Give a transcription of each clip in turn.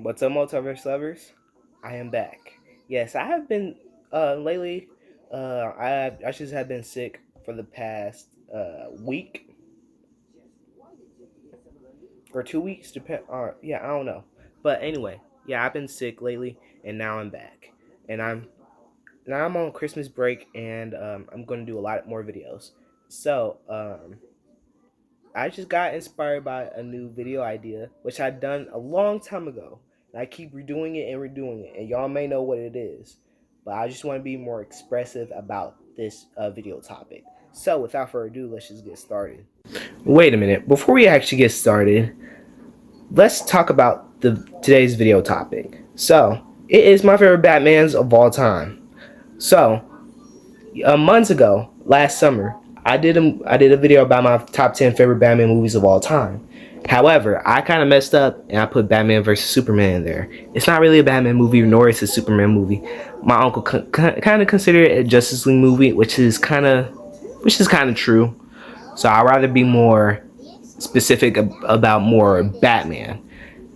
What's up, multiverse lovers? I am back. Yes, I have been lately. I just have been sick for the past week or 2 weeks. Depend. Yeah, I don't know. But anyway, yeah, I've been sick lately, and now I'm back, and I'm on Christmas break, and I'm going to do a lot more videos. So I just got inspired by a new video idea, which I'd done a long time ago. And I keep redoing it and redoing it, and y'all may know what it is. But I just want to be more expressive about this video topic. So without further ado, let's just get started. Wait a minute. Before we actually get started, let's talk about today's video topic. So, it is my favorite Batmans of all time. So, months ago, last summer, I did a video about my top 10 favorite Batman movies of all time. However, I kind of messed up and I put Batman vs Superman in there. It's not really a Batman movie, nor is it a Superman movie. My uncle kind of considered it a Justice League movie, which is kind of true. So I'd rather be more specific about more Batman.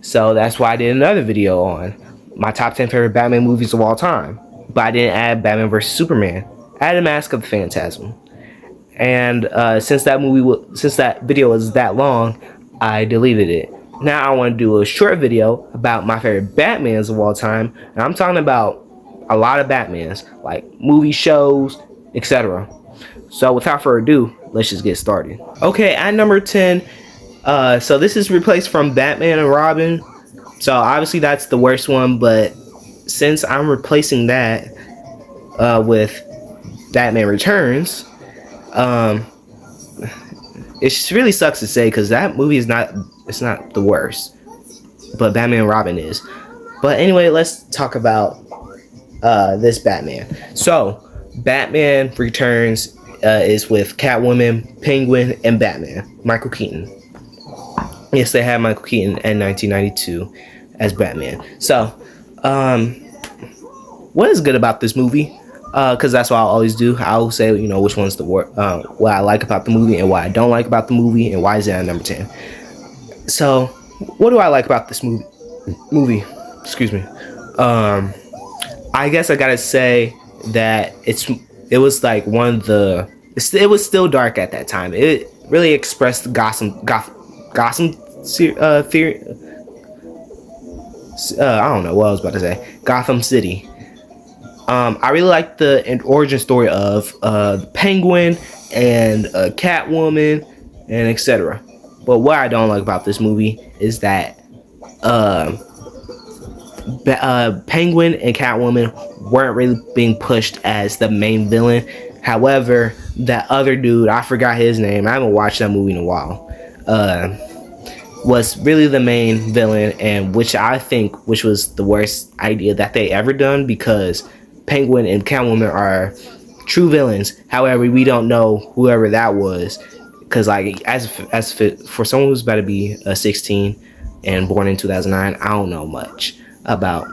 So that's why I did another video on my top 10 favorite Batman movies of all time. But I didn't add Batman vs Superman. I added Mask of the Phantasm. And since that video was that long, I deleted it. Now I want to do a short video about my favorite Batmans of all time, and I'm talking about a lot of Batmans, like movie shows, etc. So without further ado, let's just get started. Okay, at number 10, so this is replaced from Batman and Robin. So obviously that's the worst one, but since I'm replacing that with Batman Returns, it really sucks to say because that movie is not the worst, but Batman and Robin is. But anyway, let's talk about this Batman. So Batman Returns is with Catwoman, Penguin, and Batman. Michael Keaton. Yes, they had Michael Keaton in 1992 as Batman. So what is good about this movie? Because that's what I'll always do. I'll say, which one's what I like about the movie and what I don't like about the movie and why is it at number 10. So, what do I like about this movie? Excuse me. I guess I gotta say that it was like it was still dark at that time. It really expressed Gotham theory. I don't know what I was about to say. Gotham City. I really like the origin story of Penguin and Catwoman and etc. But what I don't like about this movie is that Penguin and Catwoman weren't really being pushed as the main villain. However, that other dude, I forgot his name. I haven't watched that movie in a while. Was really the main villain, and which was the worst idea that they ever done, because Penguin and Catwoman are true villains. However, we don't know whoever that was, because like for someone who's about to be 16 and born in 2009, I don't know much about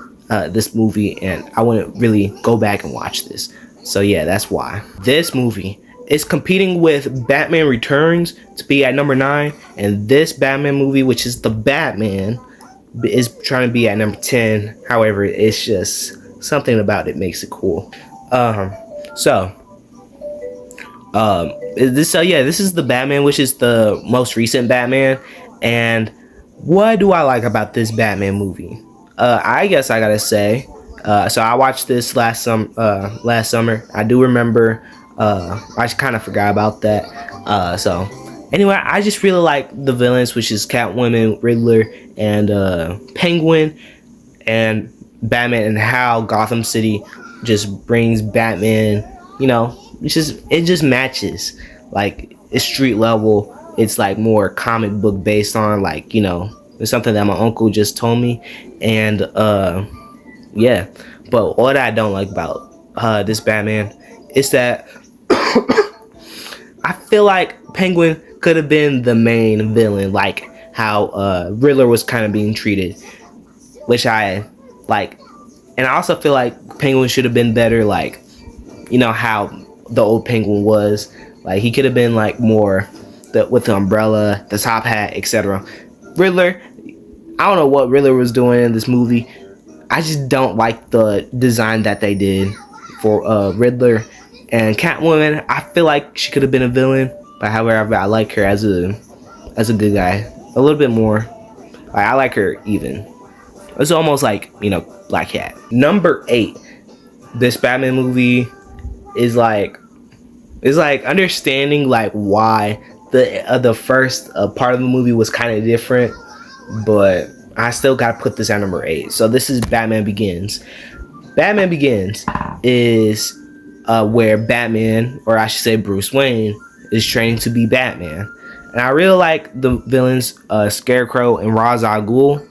this movie, and I wouldn't really go back and watch this. So yeah, that's why this movie is competing with Batman Returns to be at number 9, and this Batman movie, which is The Batman, is trying to be at number 10. However, it's just something about it makes it cool. This is The Batman, which is the most recent Batman. And what do I like about this Batman movie? I guess I gotta say, so I watched this last summer. I do remember. I kind of forgot about that. So anyway, I just really like the villains, which is Catwoman, Riddler, and Penguin, and Batman, and how Gotham City just brings Batman. It just matches. Like, it's street level. It's like more comic book based on, like, it's something that my uncle just told me. And yeah. But what I don't like about this Batman is that I feel like Penguin could have been the main villain, like how Riddler was kind of being treated, which I like. And I also feel like Penguin should have been better, like, how the old Penguin was. Like, he could have been like more with the umbrella, the top hat, etc. Riddler, I don't know what Riddler was doing in this movie. I just don't like the design that they did for Riddler and Catwoman. I feel like she could have been a villain, but however, I like her as a good guy a little bit more. Like, I like her even. It's almost like, you know, Black Cat. Number 8. This Batman movie is like understanding like why the first part of the movie was kind of different, but I still gotta put this at number 8. So this is Batman Begins. Batman Begins is where Batman, or I should say Bruce Wayne, is training to be Batman. And I really like the villains, Scarecrow and Ra's al Ghul.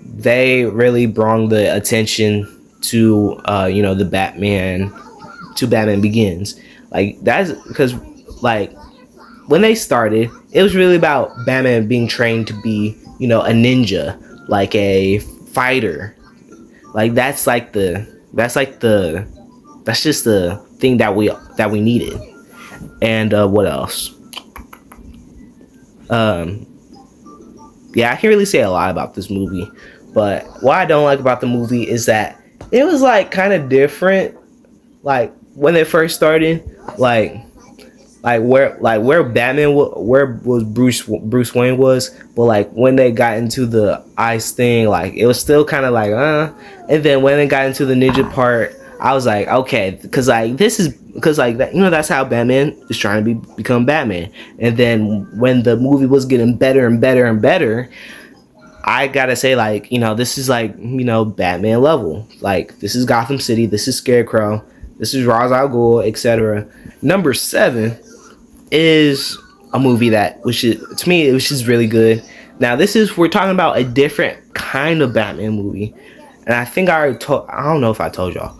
They really brought the attention to you know, the Batman, to Batman Begins. Like, that's because, like, when they started, it was really about Batman being trained to be, you know, a ninja, like a fighter. Like, that's just the thing that we needed. And what else? Yeah, I can't really say a lot about this movie, but what I don't like about the movie is that it was like kind of different. Like, when they first started, like where Batman where was Bruce Wayne was, but like when they got into the ice thing, like it was still kind of like and then when they got into the ninja part, I was like, okay, because like that, you know, that's how Batman is trying to become Batman. And then when the movie was getting better and better and better, I gotta say, like, you know, this is like, you know, Batman level. Like, this is Gotham City, this is Scarecrow, this is Ra's al Ghul, etc. Number 7 is a movie that, which is really good. Now, we're talking about a different kind of Batman movie, and I think I don't know if I told y'all,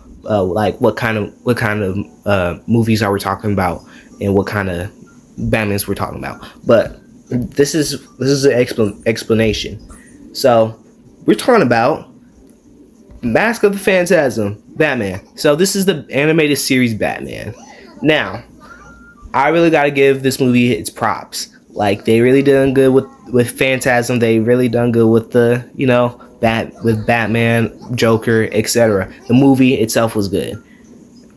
like what kind of movies are we talking about, and what kind of Batmans we're talking about. But this is an explanation. So we're talking about Mask of the Phantasm, Batman. So this is the animated series Batman. Now, I really gotta give this movie its props. Like, they really done good with Phantasm. They really done good with the, you know, with Batman, Joker, etc. The movie itself was good,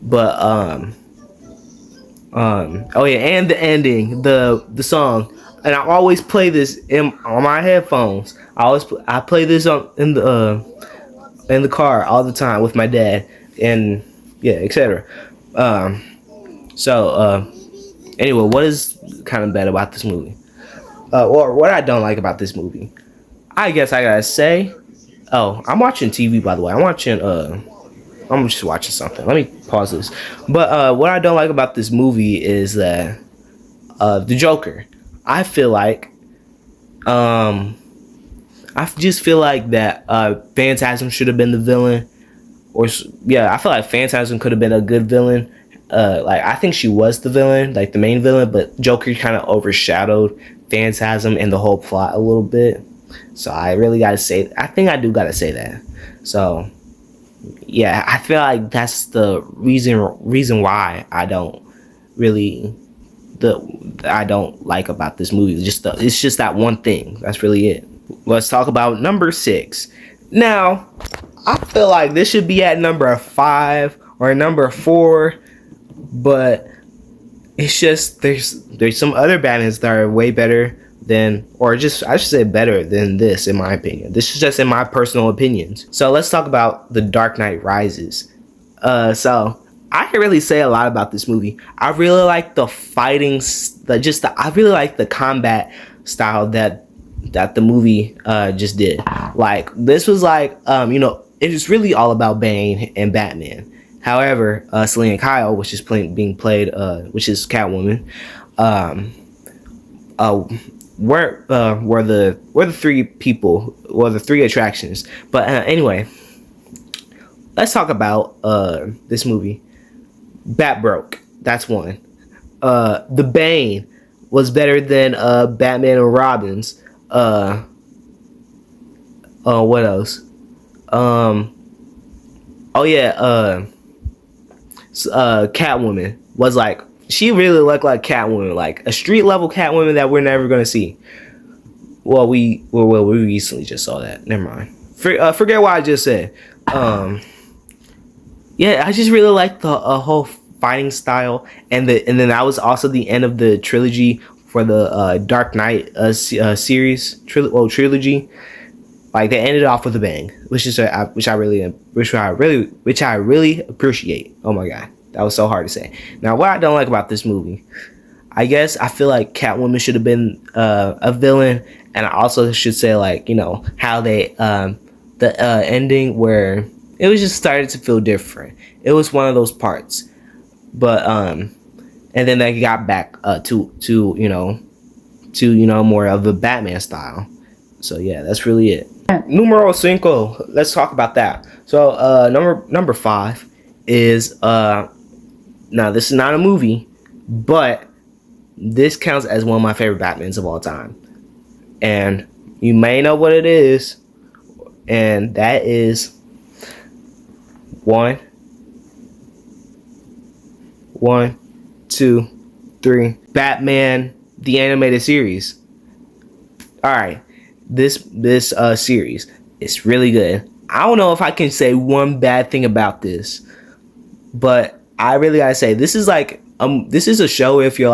but oh yeah, and the ending, the song, and I always play this on my headphones. I play this in the car all the time with my dad, and yeah, etc. Anyway, what is kind of bad about this movie? Or what I don't like about this movie? I guess I gotta say, I'm watching TV, by the way. I'm just watching something. Let me pause this. But what I don't like about this movie is that the Joker. I feel like that Phantasm should have been the villain, or yeah, I feel like Phantasm could have been a good villain. Like, I think she was the villain, like the main villain, but Joker kind of overshadowed Phantasm and the whole plot a little bit. So I really gotta say, I think I do gotta say that. So yeah, I feel like that's the reason why I don't like about this movie. It's just that one thing. That's really it. Let's talk about number 6. Now, I feel like this should be at number 5 or number 4, but it's just there's some other Batmans that are way better than, or just I should say better than this, in my opinion. This is just in my personal opinions. So let's talk about The Dark Knight Rises. So I can really say a lot about this movie. I really like the fighting, I really like the combat style that the movie just did. Like, this was like, you know, it is really all about Bane and Batman. However, Selina Kyle, which is being played, which is Catwoman, were the three people, or the three attractions. But anyway, let's talk about this movie. Bat broke. That's one. The Bane was better than Batman and Robin's. What else? Catwoman was like, she really looked like Catwoman, like a street level Catwoman that we're never gonna see. we recently just saw that. Never mind. Forget what I just said. Yeah, I just really like the whole fighting style, and then that was also the end of the trilogy for the Dark Knight series trilogy. Like they ended off with a bang, which I really appreciate. Oh my god, that was so hard to say. Now, what I don't like about this movie, I guess I feel like Catwoman should have been a villain, and I also should say like how they the ending where it was just started to feel different. It was one of those parts, but and then they got back to more of the Batman style. So yeah, that's really it. Numero cinco. Let's talk about that. So number 5 is now this is not a movie, but this counts as one of my favorite Batmans of all time, and you may know what it is, and that is one, 2, 3. Batman the animated series. All right, this series is really good. I don't know if I can say one bad thing about this, but I really gotta say this is a show if you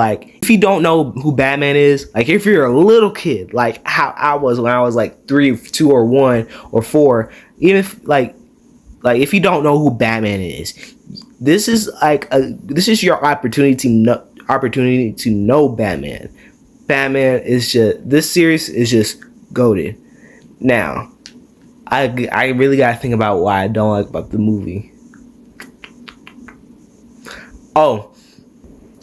don't know who Batman is, like if you're a little kid, like how I was when I was like 3, 2, or 1 or 4, even if like if you don't know who Batman is, this is your opportunity to know Batman. Batman is this series is just goated. Now, I really gotta think about why I don't like about the movie. Oh,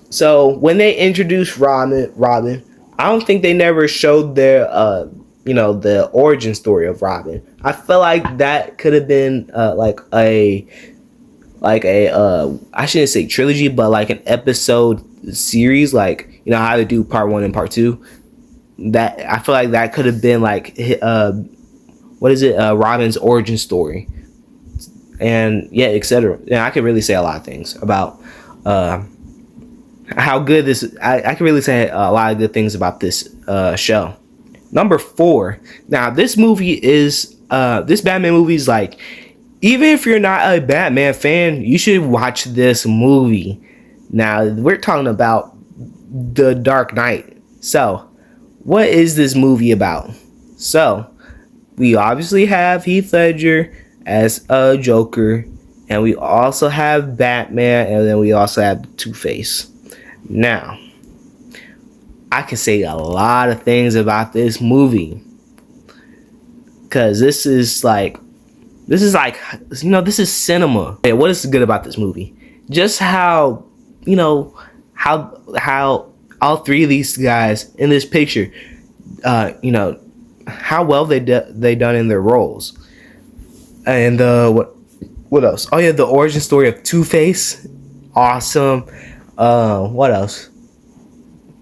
so when they introduced Robin, I don't think they never showed their the origin story of Robin. I feel like that could have been like a I shouldn't say trilogy, but like an episode series, like how they do part 1 and part 2. That I feel like that could have been like Robin's origin story, and yeah, etc. Yeah, I could really say a lot of things about how good this. I can really say a lot of good things about this show. Number 4. Now, this Batman movie is like, even if you're not a Batman fan, you should watch this movie. Now, we're talking about The Dark Knight. So, what is this movie about? So, we obviously have Heath Ledger as a Joker, and we also have Batman, and then we also have Two-Face. Now, I can say a lot of things about this movie, because this is cinema. Hey, what is good about this movie? Just how how all 3 of these guys in this picture, how well they done in their roles. And what else? Oh yeah, the origin story of Two-Face, awesome. What else?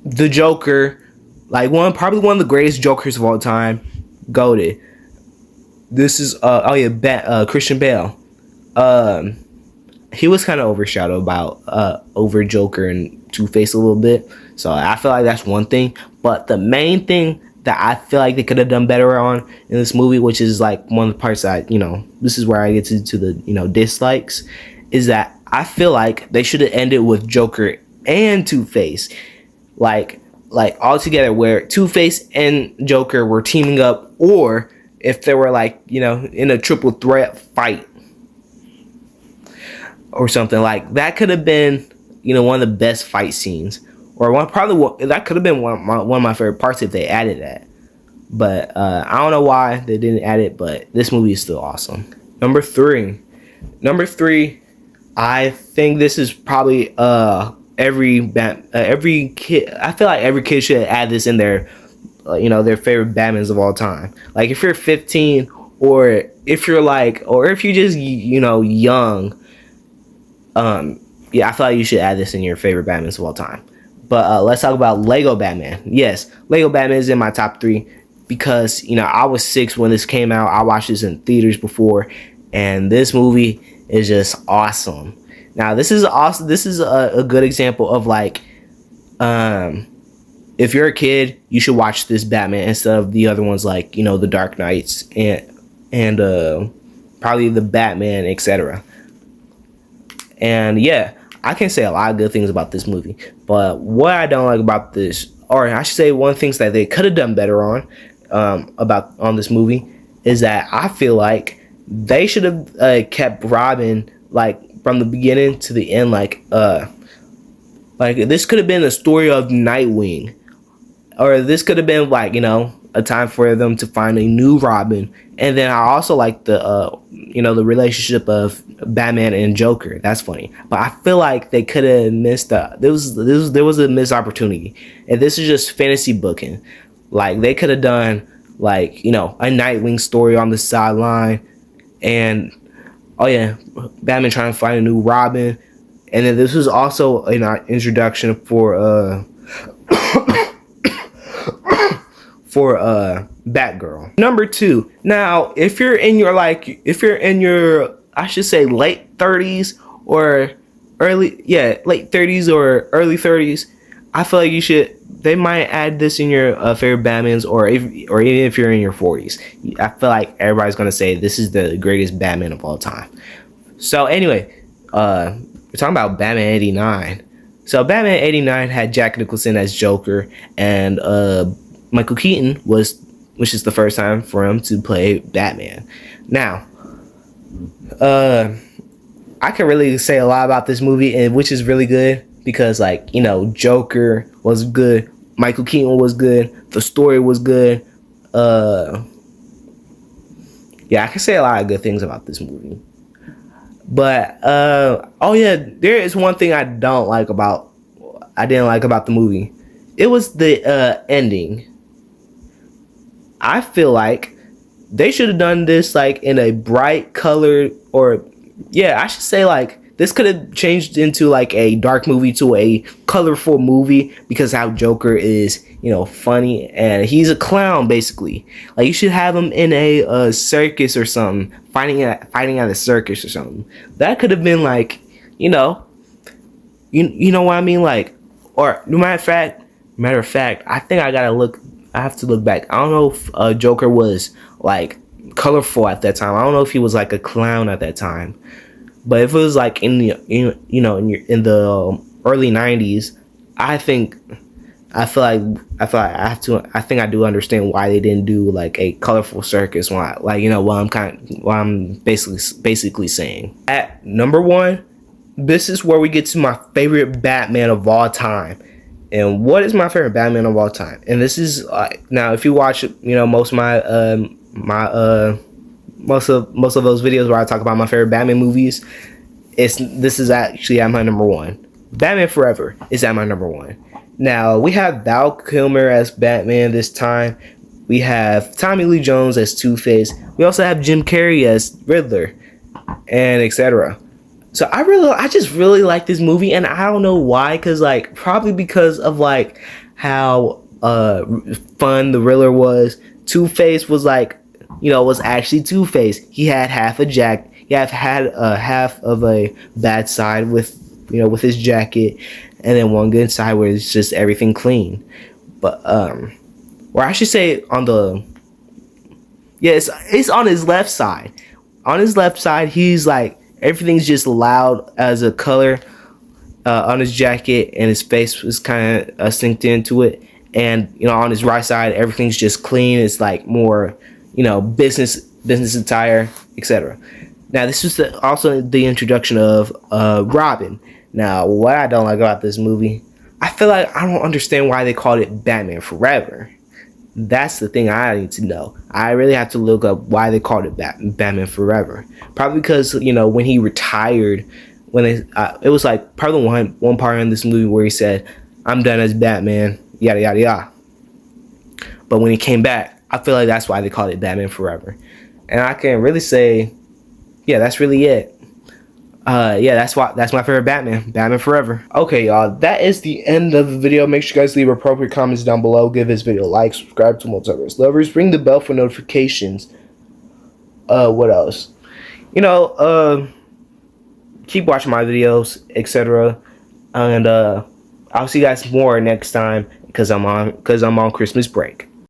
The Joker, like probably one of the greatest Jokers of all time, goated. This is Christian Bale. He was kind of overshadowed over Joker and Two-Face a little bit, so I feel like that's one thing. But the main thing that I feel like they could have done better on in this movie, which is like one of the parts that this is where I get to the dislikes, is that I feel like they should have ended with Joker and Two-Face, like all together, where Two-Face and Joker were teaming up, or if they were in a triple threat fight or something. Like that could have been one of the best fight scenes, or that could have been one of my favorite parts if they added that. But I don't know why they didn't add it, but this movie is still awesome. Number three, I think this is probably every kid. I feel like every kid should add this in their their favorite Batmans of all time. Like if you're 15, or if you're just young, yeah, I feel like you should add this in your favorite Batmans of all time. But let's talk about Lego Batman. Yes, Lego Batman is in my top 3 because I was 6 when this came out. I watched this in theaters before, and this movie is just awesome. Now this is awesome. This is a good example of if you're a kid, you should watch this Batman instead of the other ones like, you know, the Dark Knights and probably the Batman, etc. And yeah, I can say a lot of good things about this movie, but what I don't like about this, or I should say one of the things that they could have done better on on this movie, is that I feel like they should have kept Robin like from the beginning to the end, like this could have been a story of Nightwing, or this could have been like, you know, a time for them to find a new Robin. And then I also like the you know, the relationship of Batman and Joker. That's funny, but I feel like they could have missed there was a missed opportunity, and this is just fantasy booking. Like they could have done like, you know, a Nightwing story on the sideline, and oh yeah, Batman trying to find a new Robin, and then this was also an introduction for for Batgirl. Number 2. Now, if you're in your I should say late 30s or late 30s or early 30s, I feel like they might add this in your favorite Batmans, or even if you're in your 40s. I feel like everybody's gonna say this is the greatest Batman of all time. So anyway, we're talking about Batman 89. So Batman 89 had Jack Nicholson as Joker, and Michael Keaton which is the first time for him to play Batman. Now, I can really say a lot about this movie, and which is really good because, like, you know, Joker was good, Michael Keaton was good, the story was good. Yeah, I can say a lot of good things about this movie. But oh yeah, there is one thing I didn't like about the movie. It was the ending. I feel like they should have done this like in a bright colored, or yeah, I should say like this could have changed into like a dark movie to a colorful movie, because how Joker is, you know, funny, and he's a clown basically. Like you should have him in a circus or something, fighting at a circus or something. That could have been like, you know, you know what I mean, like, or matter of fact, I think I have to look back. I don't know if Joker was like colorful at that time. I don't know if he was like a clown at that time. But if it was like in the in the early 90s, I think I do understand why they didn't do like a colorful circus. Why, like, you know, what I'm basically saying. At number 1, this is where we get to my favorite Batman of all time. And what is my favorite Batman of all time? And this is now, if you watch, you know, most of most of those videos where I talk about my favorite Batman movies, this is actually at my number 1. Batman Forever is at my number 1. Now we have Val Kilmer as Batman this time. We have Tommy Lee Jones as Two-Face. We also have Jim Carrey as Riddler, and etc. So I just really like this movie, and I don't know why, cause like probably because of like how fun the Riddler was. Two-Face was like, you know, was actually Two-Face. He had half a jacket. He had half of a bad side with, you know, with his jacket, and then one good side where it's just everything clean. But or I should say it's on his left side. On his left side, he's like, everything's just loud as a color on his jacket, and his face was kind of synced into it. And, you know, on his right side, everything's just clean. It's like more, you know, business attire, etc. Now, this was also the introduction of Robin. Now, what I don't like about this movie, I feel like I don't understand why they called it Batman Forever. That's the thing I need to know. I really have to look up why they called it Batman Forever. Probably because, you know, when he retired, when it was like probably one part in this movie where he said, "I'm done as Batman," yada yada yada. But when he came back, I feel like that's why they called it Batman Forever. And I can really say, yeah, that's really it. Yeah, that's my favorite Batman Forever. Okay, y'all, that is the end of the video. Make sure you guys leave appropriate comments down below. Give this video a like, subscribe to Multiverse Lovers, ring the bell for notifications. What else? You know, keep watching my videos, etc. And I'll see you guys more next time. because I'm on Christmas break.